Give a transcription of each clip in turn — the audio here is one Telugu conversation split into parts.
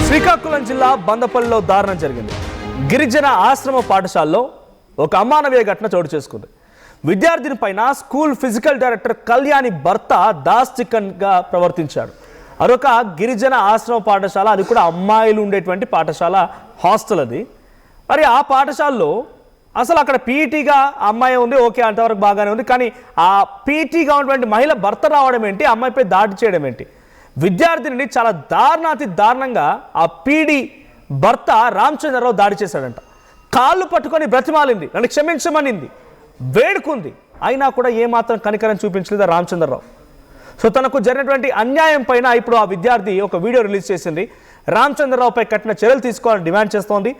శ్రీకాకుళం జిల్లా బందపల్లిలో దారుణం జరిగింది. గిరిజన ఆశ్రమ పాఠశాలలో ఒక అమానవీయ ఘటన చోటు చేసుకుంది. విద్యార్థిని పైన స్కూల్ ఫిజికల్ డైరెక్టర్ కళ్యాణి భర్త దాష్టికంగా ప్రవర్తించాడు. అదొక గిరిజన ఆశ్రమ పాఠశాల, అది కూడా అమ్మాయిలు ఉండేటువంటి పాఠశాల, హాస్టల్ అది. మరి ఆ పాఠశాలలో అసలు అక్కడ పీఈటీగా అమ్మాయి ఉంది, ఓకే, అంతవరకు బాగానే ఉంది. కానీ ఆ పీఈటీగా ఉన్నటువంటి మహిళ భర్త రావడం ఏంటి, అమ్మాయిపై దాడి చేయడం ఏంటి? విద్యార్థిని చాలా దారుణాతి దారుణంగా ఆ పీడి భర్త రామచంద్రరావు దాడి చేశాడంట. కాళ్ళు పట్టుకొని బ్రతిమాలింది, నన్ను క్షమించమనింది, వేడుకుంది. అయినా కూడా ఏమాత్రం కనికరం చూపించలేదు రామచంద్రరావు. సో తనకు జరిగినటువంటి అన్యాయం పైన ఇప్పుడు ఆ విద్యార్థి ఒక వీడియో రిలీజ్ చేసింది. రామచంద్రరావుపై కఠిన చర్యలు తీసుకోవాలని డిమాండ్ చేస్తోంది.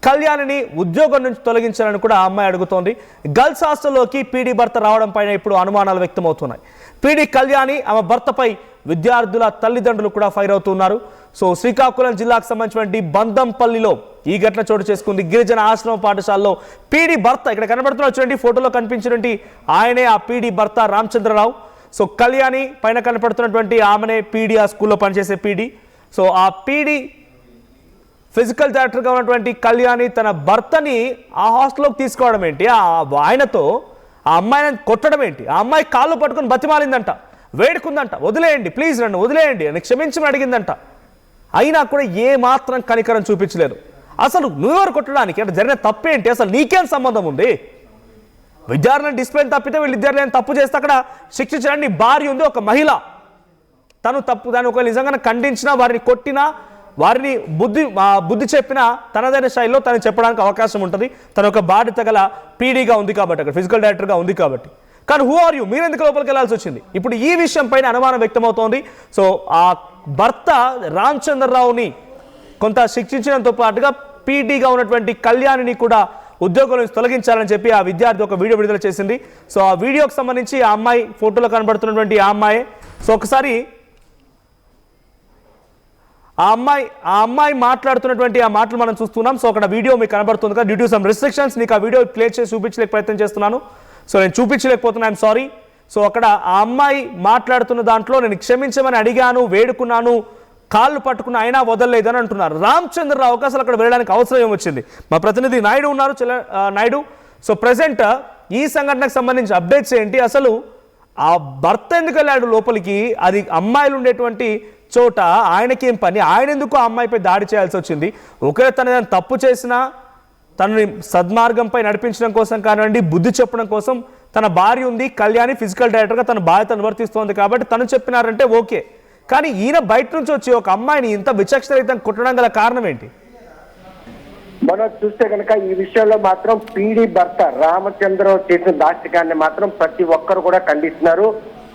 కళ్యాణిని ఉద్యోగం నుంచి తొలగించాలని కూడా ఆ అమ్మాయి అడుగుతోంది. గర్ల్స్ హాస్టల్లోకి పీడీ భర్త రావడం పైన ఇప్పుడు అనుమానాలు వ్యక్తమవుతున్నాయి. పీడీ కళ్యాణి ఆమె భర్తపై విద్యార్థుల తల్లిదండ్రులు కూడా ఫైర్ అవుతున్నారు. సో శ్రీకాకుళం జిల్లాకు సంబంధించినటువంటి బందంపల్లిలో ఈ ఘటన చోటు చేసుకుంది. గిరిజన ఆశ్రమ పాఠశాలలో పీడీ భర్త, ఇక్కడ కనబడుతున్న చూడండి, ఫోటోలో కనిపించినటువంటి ఆయనే ఆ పీడీ భర్త రామచంద్రరావు. సో కళ్యాణి పైన కనపడుతున్నటువంటి ఆమెనే పీడీ, ఆ స్కూల్లో పనిచేసే పీడీ. సో ఆ పీడీ ఫిజికల్ డైరెక్టర్గా ఉన్నటువంటి కళ్యాణి తన భర్తని ఆ హాస్టల్లోకి తీసుకోవడం ఏంటి, ఆయనతో ఆ అమ్మాయిని కొట్టడం ఏంటి, ఆ అమ్మాయి కాళ్ళు పట్టుకొని బతిమాలిందంట, వేడుకుందంట, వదిలేయండి ప్లీజ్, నన్ను వదిలేయండి అని క్షమించమని అడిగిందంట. అయినా కూడా ఏ మాత్రం కనికరం చూపించలేదు. అసలు నువ్వెవరు కొట్టడానికి, అంటే జరిగిన తప్పేంటి, అసలు నీకేం సంబంధం ఉంది? విద్యార్థులను డిసిప్లిన్ తప్పితే వీళ్ళు విద్యార్థులను తప్పు చేస్తే అక్కడ శిక్షించడానికి నీ భార్య ఉంది, ఒక మహిళ. తను తప్పు, దాన్ని ఒకవేళ నిజంగా ఖండించినా, వారిని కొట్టినా, వారిని బుద్ధి చెప్పినా తనదైన శైలిలో తను చెప్పడానికి అవకాశం ఉంటుంది. తన ఒక బాధ్యత గల పీడీగా ఉంది కాబట్టి, అక్కడ ఫిజికల్ డైరెక్టర్గా ఉంది కాబట్టి. కానీ హూ ఆర్ యూ, మీరెందుకు లోపలికి వెళ్లాల్సి వచ్చింది? ఇప్పుడు ఈ విషయం పైన అనుమానం వ్యక్తమవుతోంది. సో ఆ భర్త రామచంద్రరావుని కొంత శిక్షించడంతో పాటుగా పీడీగా ఉన్నటువంటి కళ్యాణిని కూడా ఉద్యోగం నుంచి తొలగించాలని చెప్పి ఆ విద్యార్థి ఒక వీడియో విడుదల చేసింది. సో ఆ వీడియోకి సంబంధించి ఆ అమ్మాయి, ఫోటోలో కనబడుతున్నటువంటి ఆ అమ్మాయి. సో ఒకసారి ఆ అమ్మాయి మాట్లాడుతున్నటువంటి ఆ మాటలు మనం చూస్తున్నాం. సో అక్కడ వీడియో మీకు కనబడుతుంది కదా, డ్యూ టు సమ్ రిస్ట్రిక్షన్స్ నీకు ఆ వీడియో ప్లే చేసి చూపించలేక ప్రయత్నం చేస్తున్నాను. సో నేను చూపించలేకపోతున్నా, ఐఎమ్ సారీ. సో అక్కడ ఆ అమ్మాయి మాట్లాడుతున్న దాంట్లో నేను క్షమించమని అడిగాను, వేడుకున్నాను, కాళ్ళు పట్టుకున్న అయినా వదలలేదు అని అంటున్నారు. రామచంద్రరావుకి అసలు అక్కడ వెళ్ళడానికి అవసరం ఏమొచ్చింది? మా ప్రతినిధి నాయుడు ఉన్నారు, నాయుడు. సో ప్రజెంట్ ఈ సంఘటనకు సంబంధించి అప్డేట్స్ ఏంటి? అసలు ఆ భర్త ఎందుకు వెళ్ళాడు లోపలికి? అది అమ్మాయిలు ఉండేటువంటి చోట ఆయనకేం పని? ఆయన ఎందుకు ఆ అమ్మాయిపై దాడి చేయాల్సి వచ్చింది? ఒకవేళ తను ఏదైనా తప్పు చేసినా తనని సద్మార్గంపై నడిపించడం కోసం కానివ్వండి, బుద్ధి చెప్పడం కోసం, తన భార్య ఉంది కళ్యాణి, ఫిజికల్ డైరెక్టర్గా తన బాధ్యత నిర్వర్తిస్తోంది కాబట్టి తను చెప్పినారంటే ఓకే. కానీ ఈయన బయట నుంచి వచ్చి ఒక అమ్మాయిని ఇంత విచక్షణరహితంగా కొట్టడం గల కారణం ఏంటి? మనం చూస్తే కనుక ఈ విషయంలో మాత్రం పీడీ భర్త రామచంద్రరావు చేసిన దాష్టికాన్ని మాత్రం ప్రతి ఒక్కరు కూడా ఖండిస్తున్నారు.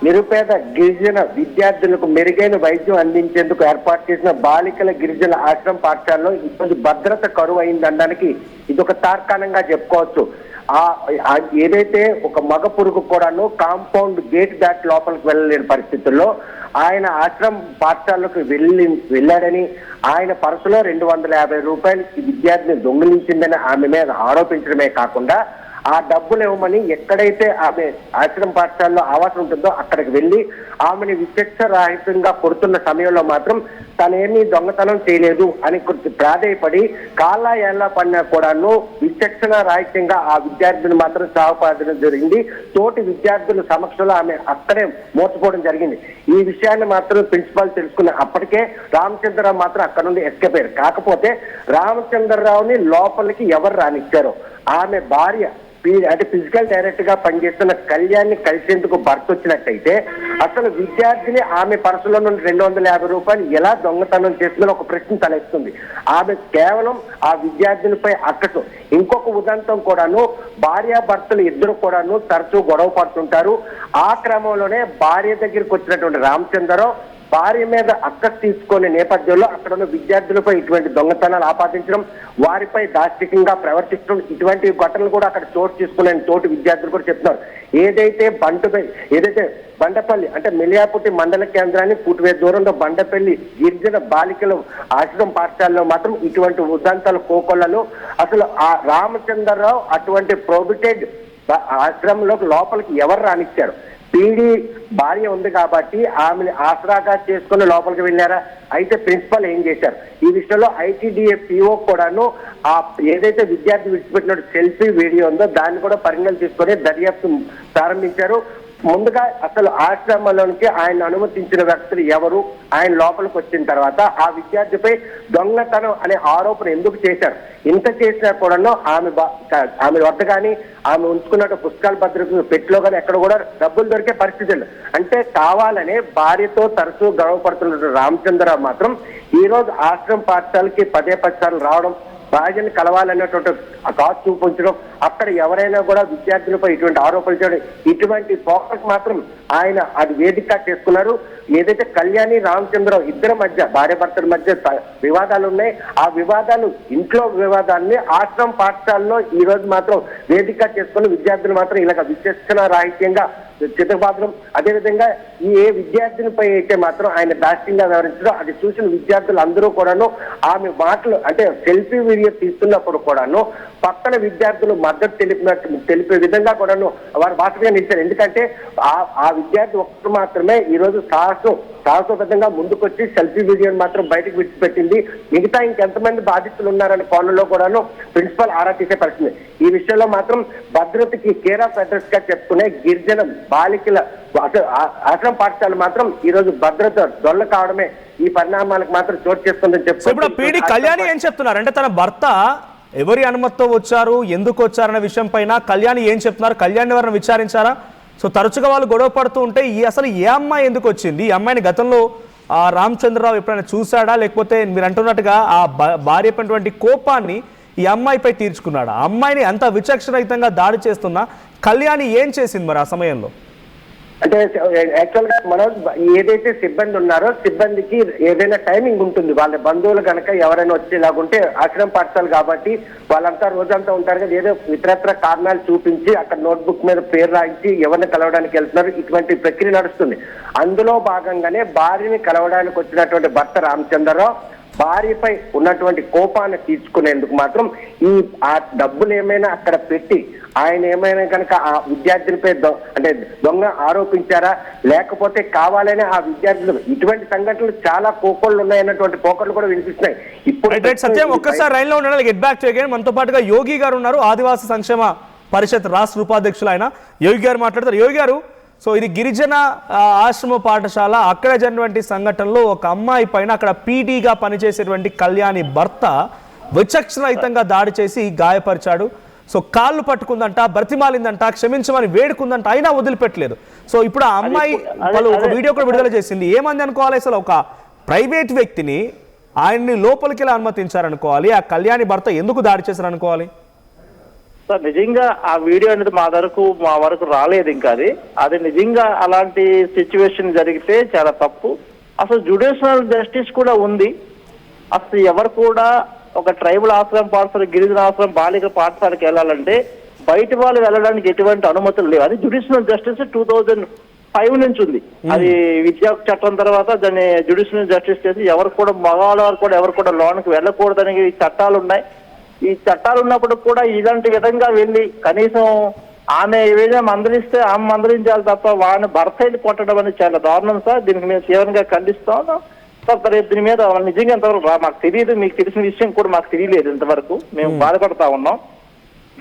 నిరుపేద గిరిజన విద్యార్థులకు మెరుగైన వైద్యం అందించేందుకు ఏర్పాటు చేసిన బాలికల గిరిజన ఆశ్రమ పాఠశాలలో ఇప్పుడు భద్రత కరువు అయిందనడానికి ఇది ఒక తార్కాణంగా చెప్పుకోవచ్చు. ఏదైతే ఒక మగ పురుగు కూడాను కాంపౌండ్ గేట్ దాటి లోపలికి వెళ్ళలేని పరిస్థితుల్లో ఆయన ఆశ్రమ పాఠశాలకు వెళ్ళాడని, ఆయన పర్సులో 250 రూపాయలు విద్యార్థిని దొంగిలించిందని ఆమె మీద ఆరోపించడమే కాకుండా ఆ డబ్బులు ఇవ్వమని ఎక్కడైతే ఆమె ఆశ్రమ పాఠశాలలో ఆవాసం ఉంటుందో అక్కడికి వెళ్ళి ఆమెని విచక్షణరహితంగా కొడుతున్న సమయంలో మాత్రం తనేమీ దొంగతనం చేయలేదు అని ప్రాధేయపడి కాళ్ళ ఏళ్ళ పడినా కూడాను విచక్షణరహితంగా ఆ విద్యార్థిని మాత్రం సాగుపడడం జరిగింది. తోటి విద్యార్థుల సమక్షంలో ఆమె అక్కడే మోసపోవడం జరిగింది. ఈ విషయాన్ని మాత్రం ప్రిన్సిపాల్ తెలుసుకున్న అప్పటికే రామచంద్రరావు మాత్రం అక్కడ నుండి ఎస్కేప్ అయ్యారు. కాకపోతే రామచంద్రరావుని లోపలికి ఎవరు రానిచ్చారో ఆమె భార్య అంటే ఫిజికల్ డైరెక్టర్ గా పనిచేస్తున్న కళ్యాణ్ని కలిసేందుకు భర్త వచ్చినట్టయితే అసలు విద్యార్థిని ఆమె పర్సులో నుండి 250 రూపాయలు ఎలా దొంగతనం చేస్తుందని ఒక ప్రశ్న తలెత్తుంది. ఆమె కేవలం ఆ విద్యార్థినిపై అక్కసు. ఇంకొక ఉదంతం కూడాను, భార్యాభర్తలు ఇద్దరు కూడాను తరచూ గొడవ పడుతుంటారు. ఆ క్రమంలోనే భార్య దగ్గరికి వచ్చినటువంటి రామచంద్రరావు భార్య మీద అక్కసు తీసుకునే నేపథ్యంలో అక్కడ ఉన్న విద్యార్థులపై ఇటువంటి దొంగతనాలు ఆపాదించడం, వారిపై దాష్టికంగా ప్రవర్తించడం, ఇటువంటి ఘటనలు కూడా అక్కడ చోటు తీసుకునే తోటి విద్యార్థులు కూడా చెప్తున్నారు. ఏదైతే బండపల్లి అంటే మెలియాపుట్టి మండల కేంద్రాన్ని పూర్తివే దూరంలో బండపల్లి గిరిజన బాలికల ఆశ్రమ పాఠశాలలో మాత్రం ఇటువంటి ఉదంతాల కోకొల్లలో అసలు ఆ రామచంద్రరావు అటువంటి ప్రొహిబిటెడ్ ఆశ్రమంలోకి లోపలికి ఎవరు రానిచ్చారు? పీడి భార్య ఉంది కాబట్టి ఆమెను ఆసరాగా చేసుకుని లోపలికి వెళ్ళారా? అయితే ప్రిన్సిపల్ ఏం చేశారు ఈ విషయంలో? ఐటీడీఏ పిఓ కూడాను ఆ ఏదైతే విద్యార్థి విడిచిపెట్టిన సెల్ఫీ వీడియో ఉందో దాన్ని కూడా పరిగణన తీసుకొని దర్యాప్తు ప్రారంభించారు. ముందుగా అసలు ఆశ్రమంలోనికి ఆయన అనుమతించిన వ్యక్తులు ఎవరు, ఆయన లోపలికి వచ్చిన తర్వాత ఆ విద్యార్థిపై దొంగతనం అనే ఆరోపణ ఎందుకు చేశారు? ఇంత చేసినా కూడాను ఆమె వద్ద కానీ ఆమె ఉంచుకున్న పుస్తకాల భద్రత పెట్టిలో కానీ ఎక్కడ కూడా డబ్బులు దొరికే పరిస్థితులు. అంటే కావాలనే భార్యతో తరచూ గొడవపడుతున్న రామచంద్రరావు మాత్రం ఈ రోజు ఆశ్రమ పాఠశాలకి 10 సార్లు రావడం, భార్యను కలవాలనేటువంటి కాసు చూపించడం, అక్కడ ఎవరైనా కూడా విద్యార్థులపై ఇటువంటి ఆరోపణలు చేయడం, ఇటువంటి ఫోకస్ మాత్రం ఆయన అది వేదిక చేసుకున్నారు. ఏదైతే కళ్యాణి రామచంద్రరావు ఇద్దరి మధ్య భార్యాభర్తల మధ్య వివాదాలు ఉన్నాయి, ఆ వివాదాలు ఇంట్లో వివాదాన్ని ఆశ్రమ పాఠశాలలో ఈ రోజు మాత్రం వేదిక చేసుకుని విద్యార్థులు మాత్రం ఇలాగ విచక్షణ రాహిత్యంగా చిత్తబాదం. అదేవిధంగా ఏ విద్యార్థినిపై అయితే మాత్రం ఆయన దాష్యంగా వ్యవహరించడం అది చూసిన విద్యార్థులు అందరూ కూడాను ఆమె మాటలు అంటే సెల్ఫీ వీడియో తీస్తున్నప్పుడు కూడాను పక్కన విద్యార్థులు మద్దతు తెలిపే విధంగా కూడాను వారు భాషగా నిలిచారు. ఎందుకంటే ఆ విద్యార్థి ఒక్కరు మాత్రమే ఈ రోజు సాహసోపేతంగా ముందుకొచ్చి సెల్ఫీ వీడియోని మాత్రం బయటకు విడిచిపెట్టింది. మిగతా ఇంకెంతమంది బాధితులు ఉన్నారనే కోణంలో కూడాను ప్రిన్సిపల్ ఆరా తీసే పరిస్థితి. ఈ విషయంలో మాత్రం భద్రతకి కేర్ ఆఫ్ అడ్రస్ గా చెప్పుకునే గిరిజన బాలికల ఆశ్రమ పాఠశాల మాత్రం ఈ రోజు భద్రత దొల్ల కావడమే ఈ పరిణామాలకు మాత్రం చోటు చేసుకుందని చెప్తున్నారు. కళ్యాణి ఏం చెప్తున్నారు అంటే తన భర్త ఎవరి అనుమతితో వచ్చారు, ఎందుకు వచ్చారన్న విషయం పైన కళ్యాణి ఏం చెప్తున్నారు? కళ్యాణి ఎవరిని విచారించారా? సో తరచుగా వాళ్ళు గొడవ పడుతూ ఉంటే అసలు ఏ అమ్మాయి ఎందుకు వచ్చింది? ఈ అమ్మాయిని గతంలో రామచంద్రరావు ఎప్పుడైనా చూశాడా, లేకపోతే మీరు అంటున్నట్టుగా ఆ భార్య పైనటువంటి కోపాన్ని ఈ అమ్మాయిపై తీర్చుకున్నాడా? అమ్మాయిని అంత విచక్షణరహితంగా దాడి చేస్తున్న కళ్యాణి ఏం చేసింది మరి ఆ సమయంలో? అంటే యాక్చువల్ గా మనం ఏదైతే సిబ్బంది ఉన్నారో సిబ్బందికి ఏదైనా టైమింగ్ ఉంటుంది. వాళ్ళ బంధువులు కనుక ఎవరైనా వచ్చేలాగుంటే ఆశ్రమ పాఠశాల కాబట్టి వాళ్ళంతా రోజంతా ఉంటారు కదా, ఏదో ఇతరత్ర కారణాలు చూపించి అక్కడ నోట్బుక్ మీద పేరు రాయించి ఎవరిని కలవడానికి వెళ్తున్నారు, ఇటువంటి ప్రక్రియ నడుస్తుంది. అందులో భాగంగానే భార్యని కలవడానికి వచ్చినటువంటి భర్త రామచంద్రరావు భార్యపై ఉన్నటువంటి కోపాన్ని తీర్చుకునేందుకు మాత్రం ఆ డబ్బులు ఏమైనా అక్కడ పెట్టి ఆయన ఏమైనా కనుక ఆ విద్యార్థులపై అంటే దొంగ ఆరోపించారా, లేకపోతే కావాలనే ఆ విద్యార్థులు ఇటువంటి సంఘటనలు చాలా కోకొళ్ళు ఉన్నాయన్నటువంటి కోకొళ్ళు కూడా వినిపిస్తున్నాయి. ఇప్పుడు సత్యం ఒక్కసారి రైల్లో ఉండాలి. Get back to again. మనతో పాటుగా యోగి గారు ఉన్నారు, ఆదివాసీ సంక్షేమ పరిషత్ రాష్ట్ర ఉపాధ్యక్షులు. ఆయన యోగి గారు మాట్లాడతారు. యోగి గారు, సో ఇది గిరిజన ఆశ్రమ పాఠశాల, అక్కడ జరిగినటువంటి సంఘటనలో ఒక అమ్మాయి పైన అక్కడ పీటీగా పనిచేసేటువంటి కళ్యాణి భర్త విచక్షణరహితంగా దాడి చేసి గాయపరిచాడు. సో కాళ్ళు పట్టుకుందంట, బ్రతిమాలిందంట, క్షమించమని వేడుకుందంట, అయినా వదిలిపెట్టలేదు. సో ఇప్పుడు ఆ అమ్మాయి వాళ్ళు ఒక వీడియో కూడా విడుదల చేసింది. ఏమంది అనుకోవాలి? అసలు ఒక ప్రైవేట్ వ్యక్తిని ఆయన్ని లోపలికి అనుమతించారనుకోవాలి, ఆ కళ్యాణి భర్త ఎందుకు దాడి చేశారనుకోవాలి? సార్ నిజంగా ఆ వీడియో అనేది మా వరకు రాలేదు. ఇంకా అది నిజంగా అలాంటి సిచ్యువేషన్ జరిగితే చాలా తప్పు. అసలు జ్యుడిషియల్ జస్టిస్ కూడా ఉంది. అసలు ఎవరు కూడా ఒక ట్రైబల్ ఆశ్రమం పాఠశాల, గిరిజన ఆశ్రమం బాలిక పాఠశాలకు వెళ్ళాలంటే బయట వాళ్ళు వెళ్ళడానికి ఎటువంటి అనుమతులు లేవు. అది జ్యుడిషియల్ జస్టిస్ 2005 నుంచి ఉంది. అది విద్యా చట్టం తర్వాత దాన్ని జ్యుడిషియల్ జస్టిస్ చేసి ఎవరు కూడా మగవాళ్ళు కూడా ఎవరు కూడా లోనికి వెళ్ళకూడదని చట్టాలు ఉన్నాయి. ఈ చట్టాలు ఉన్నప్పుడు కూడా ఇలాంటి విధంగా వెళ్ళి కనీసం ఆమె ఏదైనా మందలిస్తే ఆమె మందలించాలి తప్ప వాడిని భర్త వెళ్ళి కొట్టడం అనేది చాలా దారుణం సార్. దీనికి మేము తీవ్రంగా ఖండిస్తాం సార్. రేపు దీని మీద నిజంగా ఇంతవరకు మాకు తెలియదు, మీకు తెలిసిన విషయం కూడా మాకు తెలియలేదు ఇంతవరకు. మేము బాధపడతా ఉన్నాం.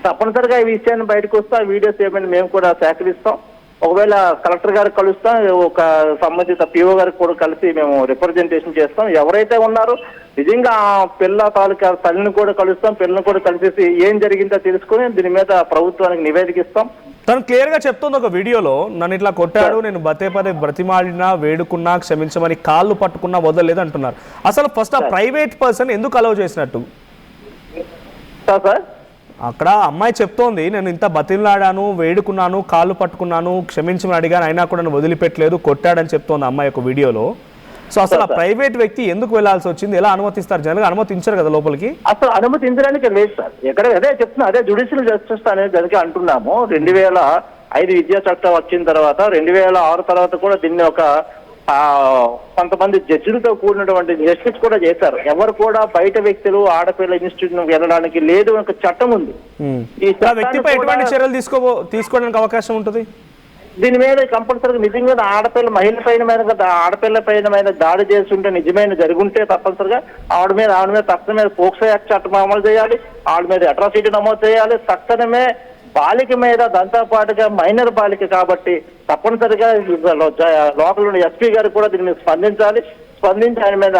తప్పనిసరిగా ఈ విషయాన్ని బయటకు వస్తే ఆ వీడియోస్ ఏమైనా మేము కూడా సేకరిస్తాం. ఒకవేళ కలెక్టర్ గారికి కలుస్తాం, ఒక సంబంధిత పిఓ గారికి కూడా కలిసి మేము రిప్రజెంటేషన్ చేస్తాం. ఎవరైతే ఉన్నారో నిజంగా ఆ పిల్ల తాలూకా తల్లిని కూడా కలుస్తాం, పిల్లని కూడా కలిసేసి ఏం జరిగిందో తెలుసుకుని దీని మీద ప్రభుత్వానికి నివేదికిస్తాం. తను క్లియర్ గా చెప్తుంది ఒక వీడియోలో, నన్ను ఇట్లా కొట్టాడు, నేను పదే బ్రతిమాడినా, వేడుకున్నా, క్షమించమని, కాళ్ళు పట్టుకున్నా వదలలేదు అంటున్నారు. అసలు ఫస్ట్ ఆ ప్రైవేట్ పర్సన్ ఎందుకు అలౌ చేసినట్టు సార్? అక్కడ అమ్మాయి చెప్తోంది, నేను ఇంత బతిలాడాను, వేడుకున్నాను, కాళ్ళు పట్టుకున్నాను, క్షమించమని అడిగాను, అయినా కూడా నన్ను వదిలిపెట్టలేదు, కొట్టాడని చెప్తోంది అమ్మాయి ఒక వీడియోలో. సో అసలు ఆ ప్రైవేట్ వ్యక్తి ఎందుకు వెళ్లాల్సి వచ్చింది? ఎలా అనుమతిస్తారు? జనరల్గా అనుమతించారు కదా లోపలికి. అసలు అనుమతించడానికి లేదు సార్. ఎక్కడ అదే చెప్తున్నా, అదే జ్యుడిషియల్ జస్టిస్ అనేది దానికి అంటున్నాము. 2005 విద్యా చట్టం వచ్చిన తర్వాత 2006 తర్వాత కూడా దీన్ని ఒక కొంతమంది జడ్జిలతో కూడినటువంటి జస్టిస్ కూడా చేశారు. ఎవరు కూడా బయట వ్యక్తులు ఆడపిల్ల ఇన్స్టిట్యూట్ వెళ్ళడానికి లేదు, ఒక చట్టం ఉంది. ఈ వ్యక్తిపై ఎటువంటి చర్యలు తీసుకోవడానికి అవకాశం ఉంటుంది? దీని మీద కంపల్సరీగా నిజంగా మహిళ పైన దాడి చేసి ఉంటే నిజమైన జరుగుంటే తప్పనిసరిగా ఆవిడ మీద తక్షణమే పోక్సో యాక్ట్ చట్టం అమలు చేయాలి, ఆవిడ మీద అట్రాసిటీ నమోదు చేయాలి. తక్షణమే బాలిక మీద దాంతో పాటుగా మైనర్ బాలిక కాబట్టి తప్పనిసరిగా లోకల్ ఎస్పీ గారు కూడా దీని మీద స్పందించి ఆయన మీద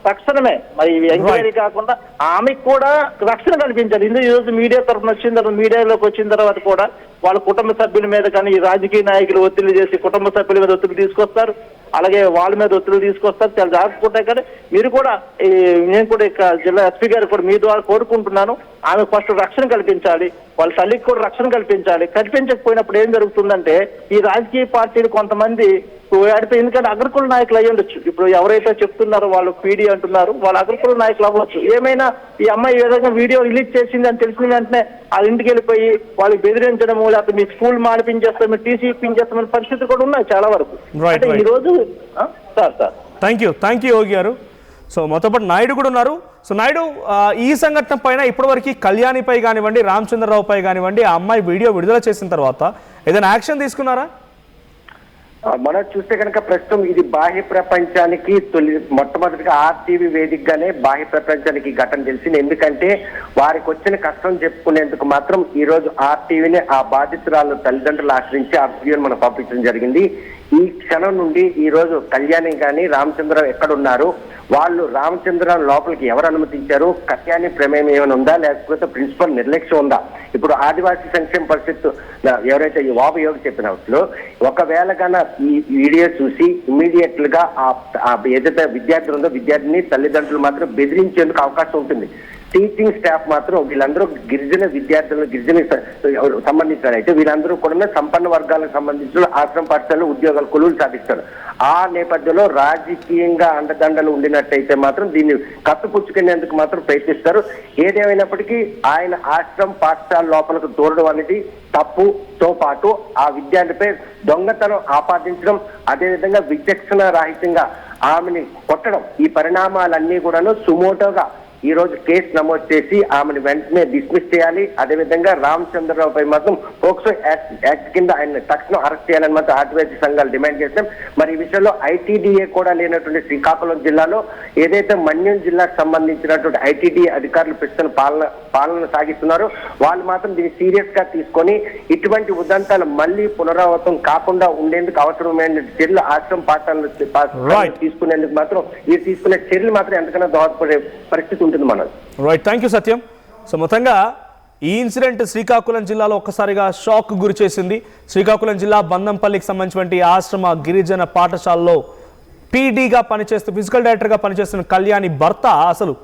తక్షణమే మరి ఎంక్వైరీ కాకుండా ఆమెకు కూడా రక్షణ కల్పించాలి. ఈ రోజు మీడియా తరఫున వచ్చిన తర్వాత మీడియాలోకి వచ్చిన తర్వాత కూడా వాళ్ళ కుటుంబ సభ్యుల మీద కానీ ఈ రాజకీయ నాయకులు ఒత్తిడి చేసి కుటుంబ సభ్యుల మీద ఒత్తిడి తీసుకొస్తారు, అలాగే వాళ్ళ మీద ఒత్తిడి తీసుకొస్తారు. చాలా జాగ్రత్త. కానీ మీరు కూడా నేను కూడా ఇక్కడ జిల్లా ఎస్పీ గారు కూడా మీ ద్వారా కోరుకుంటున్నాను, ఆమె ఫస్ట్ రక్షణ కల్పించాలి, వాళ్ళ తల్లికి కూడా రక్షణ కల్పించాలి. కల్పించకపోయినప్పుడు ఏం జరుగుతుందంటే ఈ రాజకీయ పార్టీలు కొంతమంది ఎందుకంటే అగ్రకుల నాయకులు అయ్యి ఉండొచ్చు. ఇప్పుడు ఎవరైతే చెప్తున్నారో వాళ్ళు పీడీ అంటున్నారు, వాళ్ళ అగ్రకుల నాయకులు అవ్వచ్చు. ఏమైనా ఈ అమ్మాయి ఏ విధంగా వీడియో రిలీజ్ చేసింది అని తెలిసిన వెంటనే వాళ్ళ ఇంటికి వెళ్ళిపోయి వాళ్ళకి బెదిరించడము, లేకపోతే మీ స్కూల్ మానిపించేస్తాం, మీ టీసీ ఇప్పించేస్తామనే పరిస్థితులు కూడా ఉన్నాయి చాలా వరకు. అంటే ఈ రోజు సార్ థ్యాంక్ యూ యోగి గారు. సో మొత్తం పాటు నాయుడు కూడా ఉన్నారు. సో నాయుడు, ఈ సంఘటన పైన ఇప్పటివరకు కళ్యాణిపై కానివ్వండి, రామచంద్రరావుపై కానివ్వండి, ఆ అమ్మాయి వీడియో విడుదల చేసిన తర్వాత ఏదైనా యాక్షన్ తీసుకున్నారా? మనం చూస్తే కనుక ప్రస్తుతం ఇది బాహ్య ప్రపంచానికి మొట్టమొదటిగా ఆర్టీవీ వేదికగానే బాహ్య ప్రపంచానికి ఈ ఘటన తెలిసింది. ఎందుకంటే వారికి వచ్చిన కష్టం చెప్పుకునేందుకు మాత్రం ఈ రోజు ఆర్టీవీని ఆ బాధితురాలు తల్లిదండ్రులు ఆశ్రయించి ఆ వీడియోని మనం పంపించడం జరిగింది. ఈ క్షణం నుండి ఈ రోజు కళ్యాణి కానీ రామచంద్రరావు ఎక్కడున్నారు, వాళ్ళు రామచంద్రరావు లోపలికి ఎవరు అనుమతించారు, కళ్యాణి ప్రమేయం ఏమైనా ఉందా, లేకపోతే ప్రిన్సిపల్ నిర్లక్ష్యం ఉందా? ఇప్పుడు ఆదివాసీ సంక్షేమ పరిషత్ ఎవరైతే ఈ యోగి చెప్పినట్లు ఒకవేళ కన్నా ఈ వీడియో చూసి ఇమీడియట్ గా ఏదైతే విద్యార్థులు ఉందో విద్యార్థిని తల్లిదండ్రులు మాత్రం బెదిరించేందుకు అవకాశం ఉంటుంది. టీచింగ్ స్టాఫ్ మాత్రం వీళ్ళందరూ గిరిజన విద్యార్థులు సంబంధించిన అయితే వీళ్ళందరూ కూడా సంపన్న వర్గాలకు సంబంధించిన ఆశ్రమ పాఠశాలలో ఉద్యోగాలు కొలువులు సాధిస్తారు. ఆ నేపథ్యంలో రాజకీయంగా అండదండలు ఉండినట్టయితే మాత్రం దీన్ని కప్పిపుచ్చుకునేందుకు మాత్రం ప్రయత్నిస్తారు. ఏదేమైనప్పటికీ ఆయన ఆశ్రమ పాఠశాల లోపలకు దూరడం అనేది తప్పుతో పాటు ఆ విద్యార్థిపై దొంగతనం ఆపాదించడం, అదేవిధంగా విచక్షణ రాహిత్యంగా ఆమెని కొట్టడం, ఈ పరిణామాలన్నీ కూడాను సుమోటోగా ఈ రోజు కేసు నమోదు చేసి ఆమెను వెంటనే డిస్మిస్ చేయాలి. అదేవిధంగా రామచంద్రరావుపై మాత్రం పోక్సో యాక్ట్ కింద ఆయన తక్షణం అరెస్ట్ చేయాలని మాత్రం ఆదివాసీ సంఘాలు డిమాండ్ చేస్తాం. మరి ఈ విషయంలో ఐటీడీఏ కూడా లేనటువంటి శ్రీకాకుళం జిల్లాలో ఏదైతే మన్యం జిల్లాకు సంబంధించినటువంటి ఐటీడీఏ అధికారులు ప్రస్తుతం పాలన సాగిస్తున్నారో వాళ్ళు మాత్రం దీన్ని సీరియస్ గా తీసుకొని ఇటువంటి ఉదంతాలు మళ్ళీ పునరావృతం కాకుండా ఉండేందుకు అవసరమైన చర్యలు ఆశ్రమ పాఠశాలను తీసుకునేందుకు మాత్రం వీరు తీసుకునే చర్యలు మాత్రం ఎంతకన్నా దోహదపడే పరిస్థితి ఉంటుంది. Right, thank you Satyam. So మొత్తంగా ఈ ఇన్సిడెంట్ శ్రీకాకుళం జిల్లాలో ఒక్కసారిగా షాక్ గురి చేసింది. శ్రీకాకుళం జిల్లా బందంపల్లికి సంబంధించినటువంటి ఆశ్రమ గిరిజన పాఠశాలలో పీడీగా పనిచేస్తూ ఫిజికల్ డైరెక్టర్గా పనిచేస్తున్న కళ్యాణి భర్త అసలు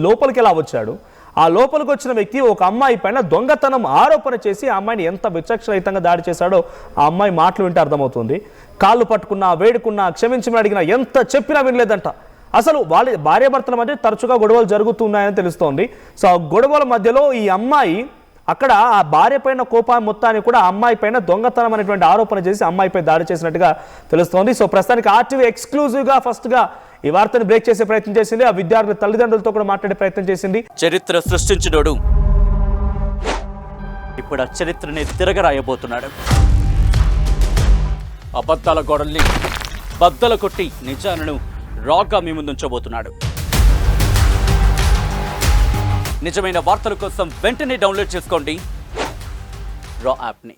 లోపలికి ఎలా వచ్చాడు, ఆ లోపలికి వచ్చిన వ్యక్తి ఒక అమ్మాయి పైన దొంగతనం ఆరోపణ చేసి ఆ అమ్మాయిని ఎంత విచక్షరహితంగా దాడి చేశాడో ఆ అమ్మాయి మాటలు వింటే అర్థమవుతుంది. కాళ్ళు పట్టుకున్నా, వేడుకున్నా, క్షమించమని అడిగినా, ఎంత చెప్పినా వినలేదంట. అసలు వాళ్ళ భార్యాభర్తల మధ్య తరచుగా గొడవలు జరుగుతున్నాయని తెలుస్తోంది. సో ఆ గొడవల మధ్యలో ఈ అమ్మాయి అక్కడ ఆ భార్య పైన కోపాన్ని మొత్తాన్ని కూడా ఆ అమ్మాయి పైన దొంగతనం అనేటువంటి ఆరోపణ చేసి అమ్మాయిపై దాడి చేసినట్టుగా తెలుస్తోంది. సో ప్రస్తుతానికి ఆర్టీవీ ఎక్స్క్లూజివ్గా ఫస్ట్గా ఈ వార్తను బ్రేక్ చేసే ప్రయత్నం చేసింది. ఆ విద్యార్థుల తల్లిదండ్రులతో కూడా మాట్లాడే ప్రయత్నం చేసింది. చరిత్ర సృష్టించినోడు ఇప్పుడు ఆ చరిత్రని తిరగరాయబోతున్నాడు. అబద్ధాల గోడల్ని బద్దలు కొట్టి నిజాలను రాగా మీ ముందుంచబోతున్నాడు. నిజమైన వార్తల కోసం వెంటనే డౌన్లోడ్ చేసుకోండి రా యాప్ని.